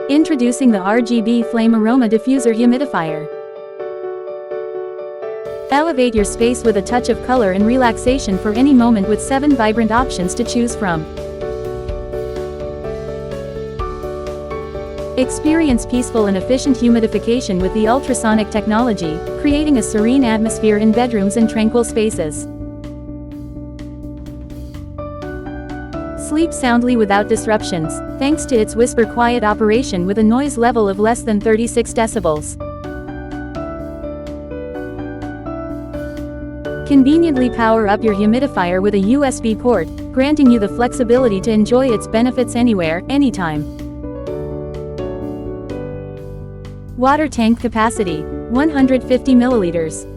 Introducing the RGB Flame Aroma Diffuser Humidifier. Elevate your space with a touch of color and relaxation for any moment with 7 vibrant options to choose from. Experience peaceful and efficient humidification with the ultrasonic technology, creating a serene atmosphere in bedrooms and tranquil spaces. Sleep soundly without disruptions, thanks to its whisper-quiet operation with a noise level of less than 36 decibels. Conveniently power up your humidifier with a USB port, granting you the flexibility to enjoy its benefits anywhere, anytime. Water tank capacity, 150 milliliters.